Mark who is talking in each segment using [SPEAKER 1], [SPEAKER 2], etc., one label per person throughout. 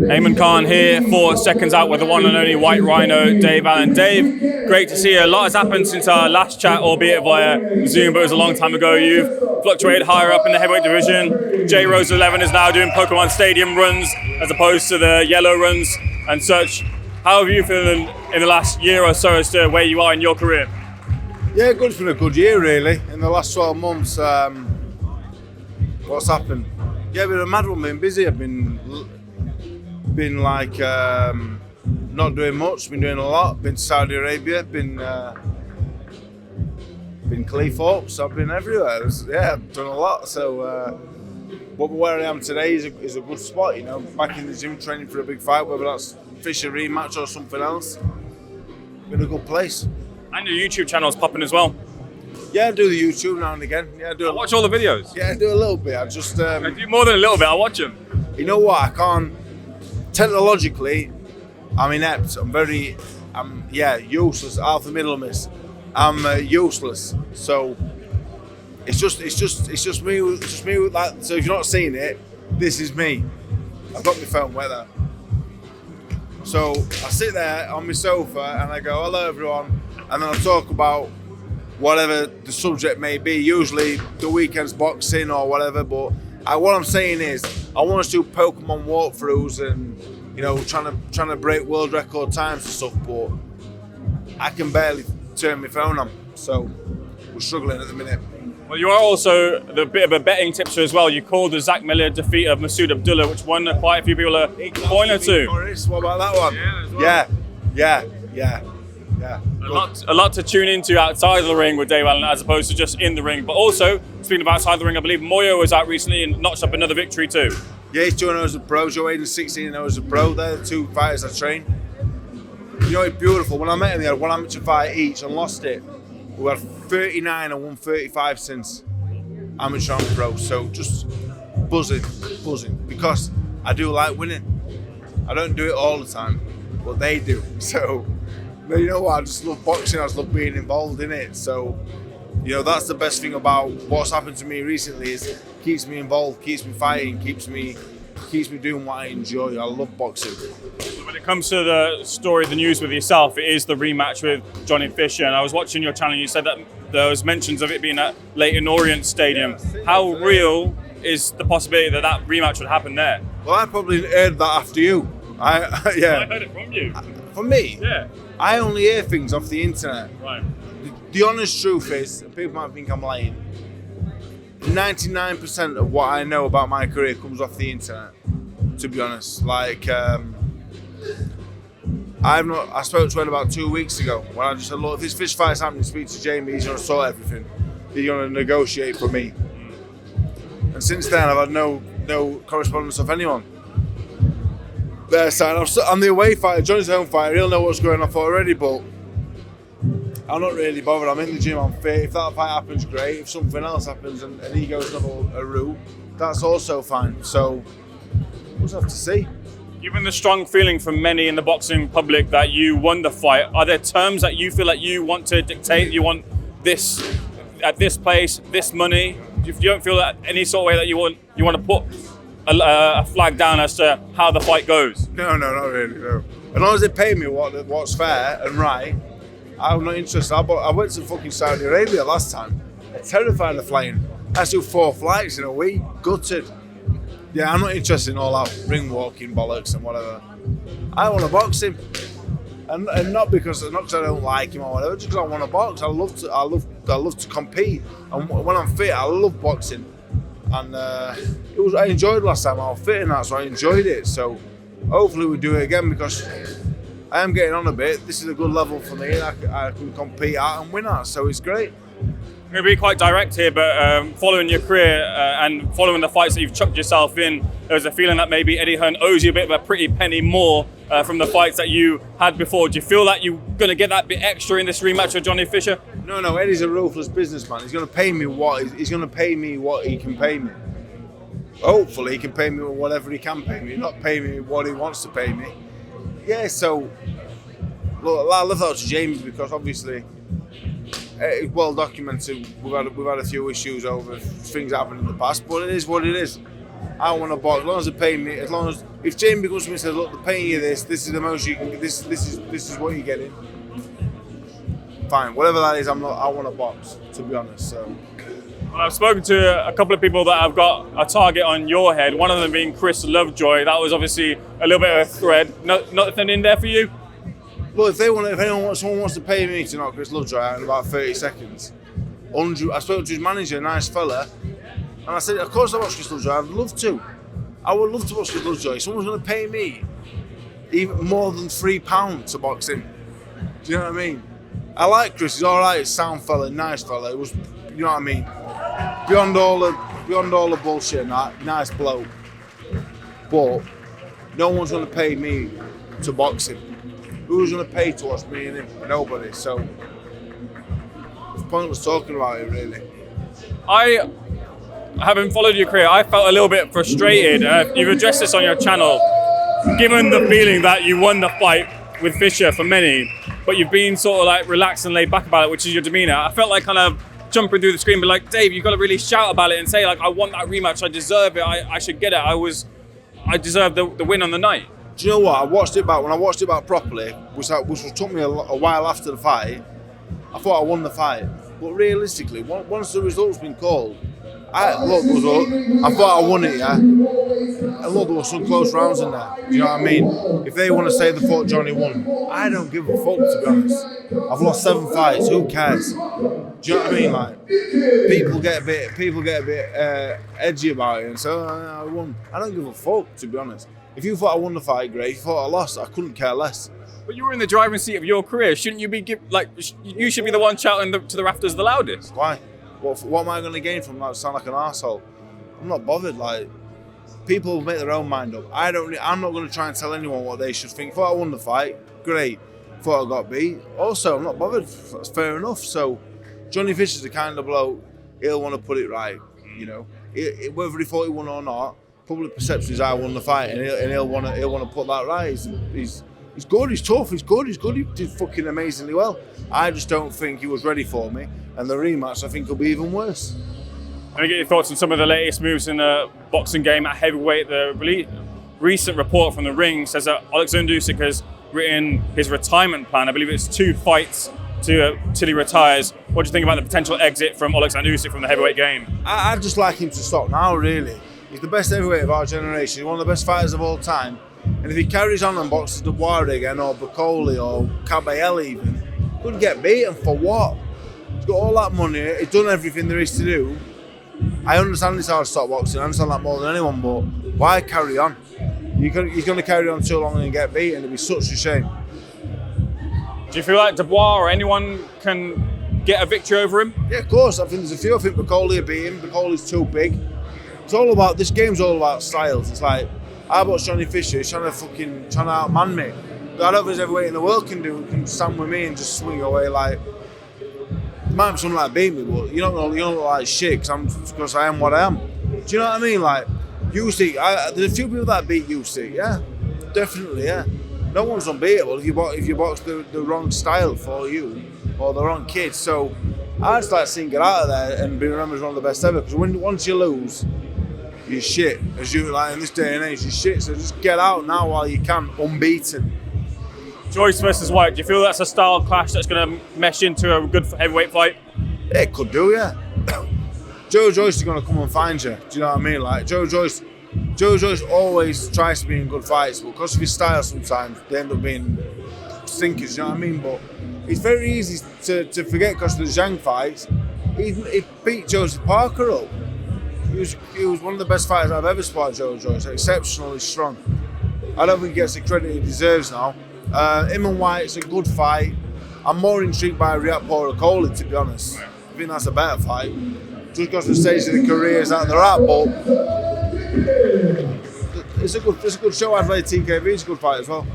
[SPEAKER 1] Eamon Khan here for Seconds Out with the one and only White Rhino Dave Allen. Dave, great to see you. A lot has happened since our last chat, albeit via Zoom, but it was a long time ago. You've fluctuated higher up in the heavyweight division. J Rose 11 is now doing Pokemon Stadium runs as opposed to the yellow runs and such. How have you feeling in the last year or so as to where you are in your career?
[SPEAKER 2] Yeah, good. It's been a good year, really. In the last 12 months, what's happened? Yeah, been a mad one. Been busy. I've been like not doing much. Been doing a lot. Been to Saudi Arabia. Been Cleef Oaks. I've been everywhere. I've done a lot. So, but where I am today is a good spot. You know, back in the gym training for a big fight, whether that's fish a rematch or something else. Been a good place.
[SPEAKER 1] And your YouTube channel's popping as well.
[SPEAKER 2] Yeah, I do the YouTube now and again. Yeah, I
[SPEAKER 1] watch all the videos.
[SPEAKER 2] Yeah, I do a little bit. I just
[SPEAKER 1] I do more than a little bit. I watch them.
[SPEAKER 2] You know what? I can't. Technologically, I'm inept. I'm useless. Alfie Middlemiss. I'm useless. So it's just me. It's just me with that. So if you're not seeing it, this is me. I've got my phone with her. So I sit there on my sofa and I go, "Hello, everyone," and then I talk about whatever the subject may be, usually the weekend's boxing or whatever, but what I'm saying is I want us to do Pokemon walkthroughs and, you know, trying to break world record times and stuff, but I can barely turn my phone on, so we're struggling at the minute.
[SPEAKER 1] Well, you are also the bit of a betting tipster as well. You called the Zach Miller defeat of Masood Abdullah, which won quite a few people a coin or two.
[SPEAKER 2] Boris, what about that one?
[SPEAKER 1] Yeah, as well.
[SPEAKER 2] Yeah.
[SPEAKER 1] A lot to tune into outside of the ring with Dave Allen as opposed to just in the ring. But also, speaking of outside the ring, I believe Moyo was out recently and notched up another victory too.
[SPEAKER 2] Yeah, he's 2-0 as a pro. Joe Aiden's 16-0 as a pro. They're the two fighters I train. You know, it's beautiful. When I met him, they had one amateur fight each and lost it. We had 39 and won 35 since amateur and pro. So just buzzing. Because I do like winning. I don't do it all the time, but they do. So, but you know what? I just love boxing. I just love being involved in it. So, you know, that's the best thing about what's happened to me recently is it keeps me involved, keeps me fighting, keeps me doing what I enjoy. I love boxing.
[SPEAKER 1] When it comes to the story, the news with yourself, it is the rematch with Johnny Fisher. And I was watching your channel. You said that there was mentions of it being at Leyton Orient Stadium. How real is the possibility that that rematch would happen there?
[SPEAKER 2] Well, I probably heard that after you. I
[SPEAKER 1] heard it from you.
[SPEAKER 2] From me?
[SPEAKER 1] Yeah.
[SPEAKER 2] I only hear things off the internet.
[SPEAKER 1] Right.
[SPEAKER 2] The honest truth is, people might think I'm lying, 99% of what I know about my career comes off the internet, to be honest. Like, I spoke to Ed about 2 weeks ago when I just said, look, if this fish fight's happening, speak to Jamie, he's going to sort everything. He's going to negotiate for me. And since then, I've had no correspondence of anyone. Their side. I'm the away fighter, Johnny's the home fighter, he'll know what's going on already, but I'm not really bothered. I'm in the gym, I'm fit. If that fight happens, great. If something else happens and he goes another route, that's also fine. So, we'll just have to see.
[SPEAKER 1] Given the strong feeling from many in the boxing public that you won the fight, are there terms that you feel like you want to dictate? You want this at this place, this money? You don't feel that any sort of way that you want to put a flag down as to how the fight goes?
[SPEAKER 2] No, not really, no. As long as they pay me what's fair and right, I'm not interested. I went to fucking Saudi Arabia last time. I'm terrified of flying. I had to do 4 flights in a week. Gutted. Yeah, I'm not interested in all that ring walking bollocks and whatever. I want to box him. And not because I don't like him or whatever, just because I want to box. I love to compete. And when I'm fit, I love boxing. And I enjoyed last time. I was fit in that, so I enjoyed it. So hopefully we do it again because I am getting on a bit. This is a good level for me. I can compete at and win at, so it's great.
[SPEAKER 1] I'm going to be quite direct here, but following your career and following the fights that you've chucked yourself in, there's a feeling that maybe Eddie Hearn owes you a bit of a pretty penny more from the fights that you had before. Do you feel that you're going to get that bit extra in this rematch with Johnny Fisher?
[SPEAKER 2] No, Eddie's a ruthless businessman. He's going to pay me what he can pay me. Hopefully he can pay me whatever he can pay me, not pay me what he wants to pay me. Yeah, so look, I left that to James because obviously it's well documented. We've had a few issues over things that happened in the past, but it is what it is. I want to box. As long as they pay me, as long as if Jamie comes to me and says, look, they're paying you this is the most you can. This is what you're getting. Fine, whatever that is, I want to box. To be honest, so.
[SPEAKER 1] Well, I've spoken to a couple of people that have got a target on your head. One of them being Chris Lovejoy. That was obviously a little bit of a thread. Nothing in there for you.
[SPEAKER 2] Well, if someone wants to pay me to knock Chris Lovejoy out in about 30 seconds, I spoke to his manager, a nice fella, and I said, of course I watch Chris Lovejoy. I'd love to. I would love to watch Chris Lovejoy. Someone's going to pay me even more than £3 to box him. Do you know what I mean? I like Chris. He's all right. He's a sound fella, nice fella. It was, you know what I mean. Beyond all the bullshit and that, nice bloke. But no one's going to pay me to box him. Who's going to pay to watch me and him? Nobody. So it's pointless talking about it, really.
[SPEAKER 1] Having followed your career, I felt a little bit frustrated. You've addressed this on your channel. Given the feeling that you won the fight with Fisher for many, but you've been sort of like relaxed and laid back about it, which is your demeanour. I felt like kind of jumping through the screen, but like, Dave, you've got to really shout about it and say, like, I want that rematch, I deserve it, I should get it, I deserve the win on the night.
[SPEAKER 2] Do you know what? When I watched it back properly, which took me a while after the fight, I thought I won the fight. But realistically, once the result's been called, I thought I won it, yeah. And look, there were some close rounds in there. Do you know what I mean? If they want to say they thought Johnny won, I don't give a fuck, to be honest. I've lost 7 fights. Who cares? Do you know what I mean? Like, people get a bit edgy about it and say, oh, I won. I don't give a fuck, to be honest. If you thought I won the fight, great. If you thought I lost, I couldn't care less.
[SPEAKER 1] But you were in the driving seat of your career. Shouldn't you be you should be the one shouting to the rafters the loudest?
[SPEAKER 2] Why? What am I going to gain from that? Sound like an arsehole? I'm not bothered. Like, people make their own mind up. I'm not going to try and tell anyone what they should think. Thought I won the fight, great. Thought I got beat. Also, I'm not bothered. That's fair enough. So, Johnny Fisher's the kind of bloke, he'll want to put it right. You know, whether he thought he won or not, public perception is I won the fight, and he'll want to put that right. He's good. He's tough. He's good. He did fucking amazingly well. I just don't think he was ready for me, and the rematch I think will be even worse.
[SPEAKER 1] Let me get your thoughts on some of the latest moves in the boxing game at heavyweight. The recent report from the ring says that Oleksandr Usyk has written his retirement plan. I believe it's 2 fights till he retires. What do you think about the potential exit from Oleksandr Usyk from the heavyweight game?
[SPEAKER 2] I'd just like him to stop now, really. He's the best heavyweight of our generation. He's one of the best fighters of all time. And if he carries on and boxes Dubois again, or Bacoli, or Caballel even, couldn't get beaten for what? He's got all that money, he's done everything there is to do. I understand it's hard to stop boxing, I understand that more than anyone, but why carry on? He's going to carry on too long and get beaten, it'd be such a shame.
[SPEAKER 1] Do you feel like Dubois or anyone can get a victory over him?
[SPEAKER 2] Yeah, of course, I think there's a few. I think Bacoli will beat him, Bacoli's too big. This game's all about styles. It's like, I watch Johnny Fisher, he's trying to outman me. I don't think there's every weight in the world can stand with me and just swing away like. There might be someone like beat me, but you don't look like shit because I am what I am. Do you know what I mean? Like, Usyk, there's a few people that beat Usyk, yeah, definitely, yeah. No one's unbeatable if you box the wrong style for you or the wrong kid. So I just like seeing get out of there and be remembered as one of the best ever. Because once you lose, you're shit. As you like in this day and age, you're shit. So just get out now while you can, unbeaten.
[SPEAKER 1] Joyce versus White. Do you feel that's a style clash that's going to mesh into a good heavyweight fight?
[SPEAKER 2] It could do, yeah. Joe Joyce is going to come and find you. Do you know what I mean? Like Joe Joyce always tries to be in good fights, but because of his style, sometimes they end up being stinkers. You know what I mean? But it's very easy to forget because of the Zhang fights. He beat Joseph Parker up. He was one of the best fighters I've ever spotted. Joe Joyce, exceptionally strong. I don't think he gets the credit he deserves now. Him and White's a good fight. I'm more intrigued by Riat Kohli, to be honest. I think that's a better fight. Just because the stage of the careers that they're at, but it's a good show. I've played TKV, it's a good fight as well.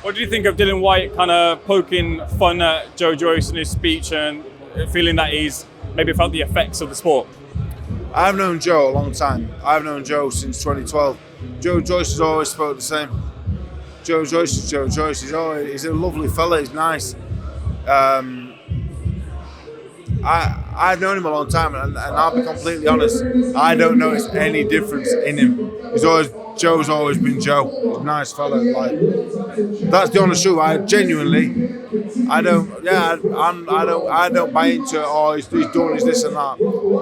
[SPEAKER 1] What do you think of Dillian Whyte kind of poking fun at Joe Joyce in his speech and feeling that he's maybe felt the effects of the sport?
[SPEAKER 2] I've known Joe a long time. I've known Joe since 2012. Joe Joyce has always spoke the same. Joe Joyce is Joe Joyce. He's a lovely fella. He's nice. I've known him a long time, and I'll be completely honest, I don't notice any difference in him. Joe's always been Joe. He's a nice fella. Like, that's the honest truth. I don't buy into he's doing this and that.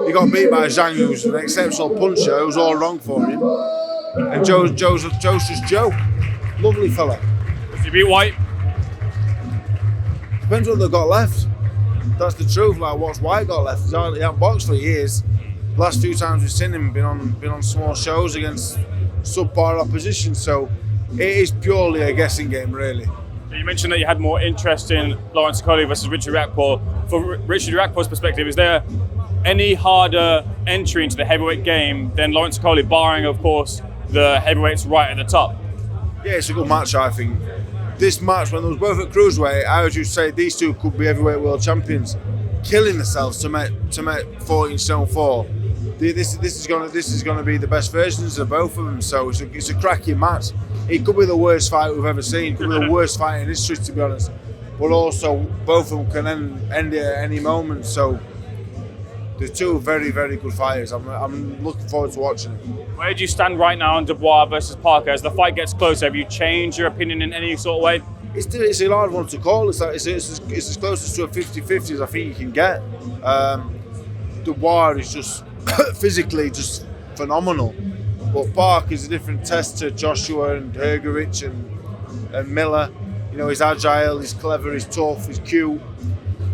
[SPEAKER 2] He got beat by Zhang, who's an exceptional puncher. It was all wrong for him. And Joe's just Joe. Lovely fella.
[SPEAKER 1] If you beat White?
[SPEAKER 2] Depends what they've got left. That's the truth. Like, what's White got left? He hasn't boxed for years. The last few times we've seen him been on small shows against subpar opposition. So it is purely a guessing game, really.
[SPEAKER 1] You mentioned that you had more interest in Lawrence Okolie versus Richard Riakporhe. From Richard Riakporhe's perspective, is there any harder entry into the heavyweight game than Lawrence Okolie, barring, of course, the heavyweights right at the top?
[SPEAKER 2] Yeah, it's a good match, I think. This match, when they was both at cruiserweight, I would just say these two could be heavyweight world champions, killing themselves to make 14 stone 4. This is gonna be the best versions of both of them. So it's a cracking match. It could be the worst fight we've ever seen. It could be the worst fight in history, to be honest. But also, both of them can end it at any moment. So they're two very, very good fighters. I'm looking forward to watching it.
[SPEAKER 1] Where do you stand right now on Dubois versus Parker? As the fight gets closer, have you changed your opinion in any sort of way?
[SPEAKER 2] It's a hard one to call. It's as close to a 50-50 as I think you can get. Dubois is just physically just phenomenal. But Park is a different test to Joshua and Hergovich and Miller. You know, he's agile, he's clever, he's tough, he's cute.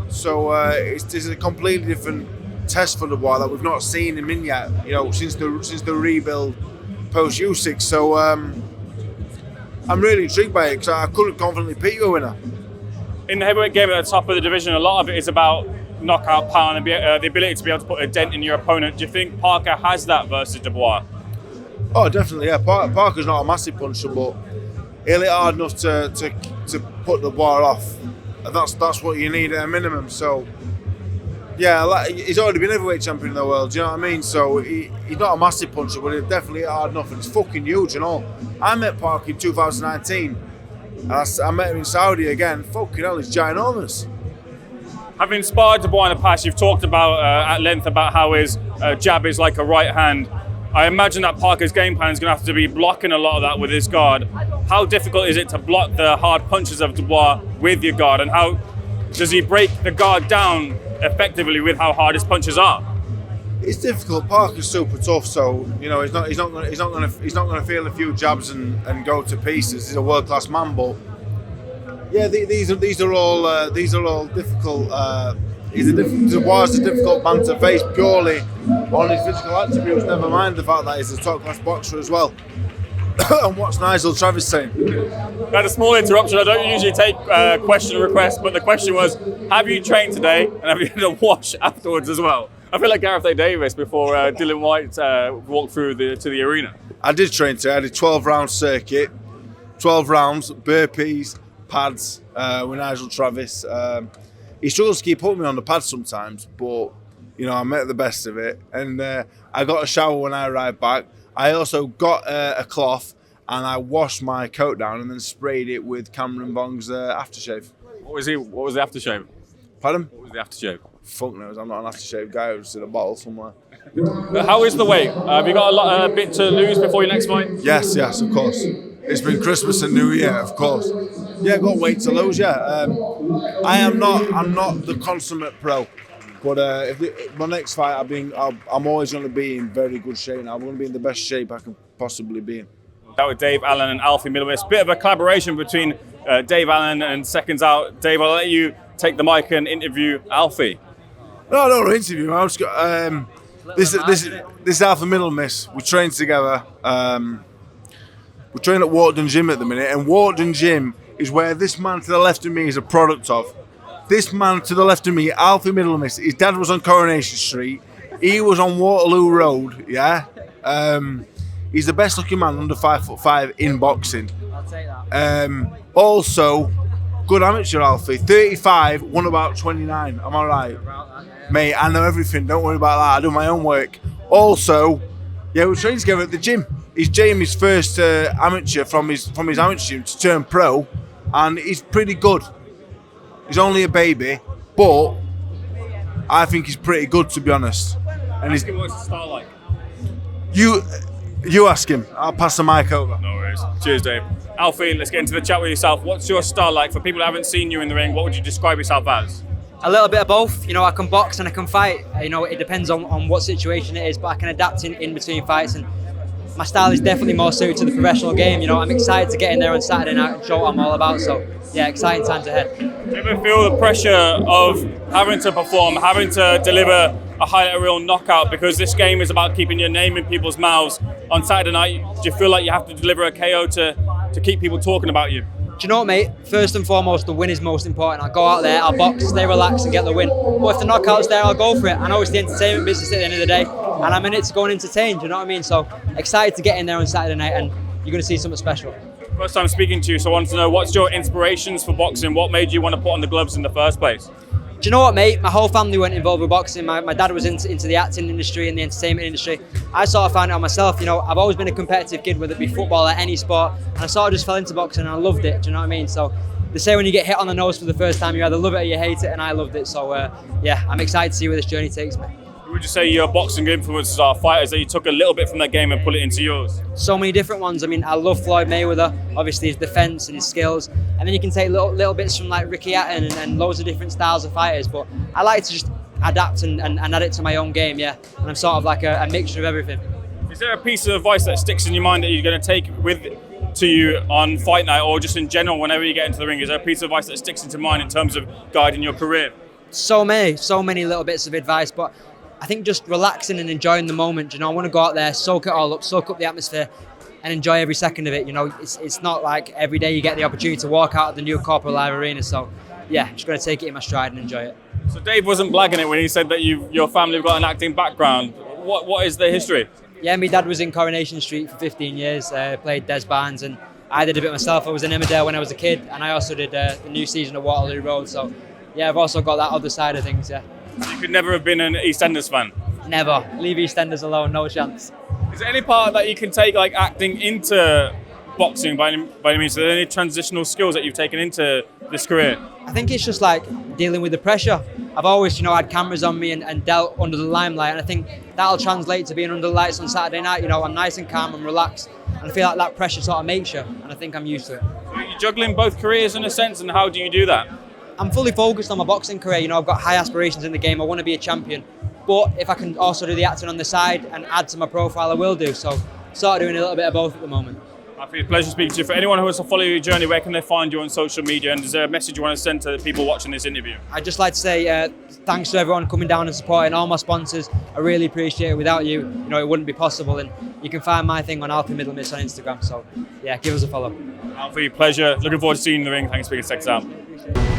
[SPEAKER 2] So it's a completely different test for Dubois that we've not seen him in yet. You know, since the rebuild post Usyk. So I'm really intrigued by it because I couldn't confidently pick you a winner.
[SPEAKER 1] In the heavyweight game at the top of the division, a lot of it is about knockout power and the ability to be able to put a dent in your opponent. Do you think Parker has that versus Dubois?
[SPEAKER 2] Oh, definitely, yeah. Parker's not a massive puncher, but he'll hit hard enough to put Dubois off. And that's what you need at a minimum. So, yeah, he's already been heavyweight champion in the world, do you know what I mean? So he's not a massive puncher, but he'll definitely hit hard enough, and he's fucking huge and all. I met Parker in 2019, and I met him in Saudi again. Fucking hell, he's ginormous.
[SPEAKER 1] Having sparred Dubois in the past, you've talked about at length about how his jab is like a right hand. I imagine that Parker's game plan is going to have to be blocking a lot of that with his guard. How difficult is it to block the hard punches of Dubois with your guard, and how does he break the guard down effectively with how hard his punches are?
[SPEAKER 2] It's difficult. Parker's super tough, so you know he's not going to feel a few jabs and go to pieces. He's a world class man, but yeah, these are all difficult. Dubois is a difficult man to face purely on his physical attributes. Never mind the fact that he's a top class boxer as well. And what's Nigel Travis saying?
[SPEAKER 1] I had a small interruption. I don't usually take question requests, but the question was, have you trained today and have you had a wash afterwards as well? I feel like Gareth A. Davis before Dillian Whyte walked through to the arena.
[SPEAKER 2] I did train today. I had a 12-round circuit, 12 rounds, burpees, pads with Nigel Travis. He struggles to keep up with me on the pads sometimes, but you know I make the best of it. And I got a shower when I arrived back. I also got a cloth and I washed my coat down and then sprayed it with Cameron Bong's aftershave.
[SPEAKER 1] What was the aftershave?
[SPEAKER 2] Pardon?
[SPEAKER 1] What was the aftershave?
[SPEAKER 2] Fuck knows, I'm not an aftershave guy. I was in a bottle somewhere.
[SPEAKER 1] How is the weight? Have you got a bit to lose before your next fight?
[SPEAKER 2] Yes, of course. It's been Christmas and New Year, of course. Yeah, I've got weight to lose. Yeah, I'm not the consummate pro, but my next fight, I'm always going to be in very good shape. Now I'm going to be in the best shape I can possibly be in.
[SPEAKER 1] That was Dave Allen and Alfie Middlemiss. Bit of a collaboration between Dave Allen and SecondsOut. Dave, I'll let you take the mic and interview Alfie.
[SPEAKER 2] No, I don't want to interview him. I just got this is Alfie Middlemiss. We train together. We train at Wharton Gym at the minute, and Wharton Gym is where this man to the left of me is a product of. This man to the left of me, Alfie Middlemiss, his dad was on Coronation Street. He was on Waterloo Road, yeah? He's the best looking man under 5'5" in boxing.
[SPEAKER 3] I'll take that.
[SPEAKER 2] Also, good amateur Alfie, 35, won about 29, am I right? Mate, I know everything, don't worry about that, I do my own work. Also, yeah, we train together at the gym. He's Jamie's first amateur from his amateur gym to turn pro, and he's pretty good. He's only a baby, but I think he's pretty good, to be honest. And
[SPEAKER 1] Ask him what's his style like.
[SPEAKER 2] you ask him. I'll pass the mic over.
[SPEAKER 1] No worries. Cheers, Dave. Alfie, let's get into the chat with yourself. What's your style like? For people who haven't seen you in the ring, what would you describe yourself as?
[SPEAKER 3] A little bit of both. I can box and I can fight. It depends on what situation it is, but I can adapt in between fights. And my style is definitely more suited to the professional game. I'm excited to get in there on Saturday night and show what I'm all about. So, yeah, exciting times ahead.
[SPEAKER 1] Do you ever feel the pressure of having to perform, having to deliver a highlight reel knockout, because this game is about keeping your name in people's mouths on Saturday night? Do you feel like you have to deliver a KO to keep people talking about you?
[SPEAKER 3] Do you know what, mate? First and foremost, the win is most important. I'll go out there, I'll box, stay relaxed and get the win. But if the knockout's there, I'll go for it. I know it's the entertainment business at the end of the day, and I'm in it to go and entertain, do you know what I mean? So excited to get in there on Saturday night, and you're going to see something special.
[SPEAKER 1] First time speaking to you, so I wanted to know, what's your inspirations for boxing? What made you want to put on the gloves in the first place?
[SPEAKER 3] Do you know what, mate? My whole family weren't involved with boxing. My dad was into the acting industry and the entertainment industry. I sort of found it on myself. I've always been a competitive kid, whether it be football or any sport, and I sort of just fell into boxing and I loved it. Do you know what I mean? So they say when you get hit on the nose for the first time, you either love it or you hate it, and I loved it. So yeah, I'm excited to see where this journey takes me.
[SPEAKER 1] Who would you say your boxing influences are? Fighters that you took a little bit from that game and put it into yours?
[SPEAKER 3] So many different ones. I mean, I love Floyd Mayweather, obviously his defense and his skills. And then you can take little bits from like Ricky Hatton and loads of different styles of fighters. But I like to just adapt and add it to my own game, yeah. And I'm sort of like a mixture of everything.
[SPEAKER 1] Is there a piece of advice that sticks in your mind that you're going to take to you on fight night, or just in general whenever you get into the ring? Is there a piece of advice that sticks into mind in terms of guiding your career?
[SPEAKER 3] So many little bits of advice, but I think just relaxing and enjoying the moment. I want to go out there, soak it all up, soak up the atmosphere and enjoy every second of it. It's not like every day you get the opportunity to walk out of the new Corporate Live Arena. So yeah, just going to take it in my stride and enjoy it.
[SPEAKER 1] So Dave wasn't blagging it when he said that your family have got an acting background. What is the history?
[SPEAKER 3] Yeah, my dad was in Coronation Street for 15 years, played Des Barnes, and I did a bit myself. I was in Emmerdale when I was a kid, and I also did the new season of Waterloo Road. So yeah, I've also got that other side of things, yeah.
[SPEAKER 1] You could never have been an EastEnders fan?
[SPEAKER 3] Never. Leave EastEnders alone, no chance.
[SPEAKER 1] Is there any part that you can take, like acting into boxing by any means? Are there any transitional skills that you've taken into this career?
[SPEAKER 3] I think it's just like dealing with the pressure. I've always, had cameras on me and dealt under the limelight, and I think that'll translate to being under the lights on Saturday night. I'm nice and calm and relaxed, and I feel like that pressure sort of makes you, and I think I'm used to it.
[SPEAKER 1] So you're juggling both careers in a sense, and how do you do that?
[SPEAKER 3] I'm fully focused on my boxing career. I've got high aspirations in the game. I want to be a champion. But if I can also do the acting on the side and add to my profile, I will do. So sort of doing a little bit of both at the moment.
[SPEAKER 1] It's a pleasure speaking to you. For anyone who wants to follow your journey, where can they find you on social media? And is there a message you want to send to the people watching this interview?
[SPEAKER 3] I'd just like to say thanks to everyone coming down and supporting, all my sponsors. I really appreciate it. Without you, it wouldn't be possible. And you can find my thing on Alfie Middlemiss on Instagram. So yeah, give us a follow.
[SPEAKER 1] Alfie, pleasure. Looking forward to seeing you in the ring. Thanks for speaking to SecondsOut.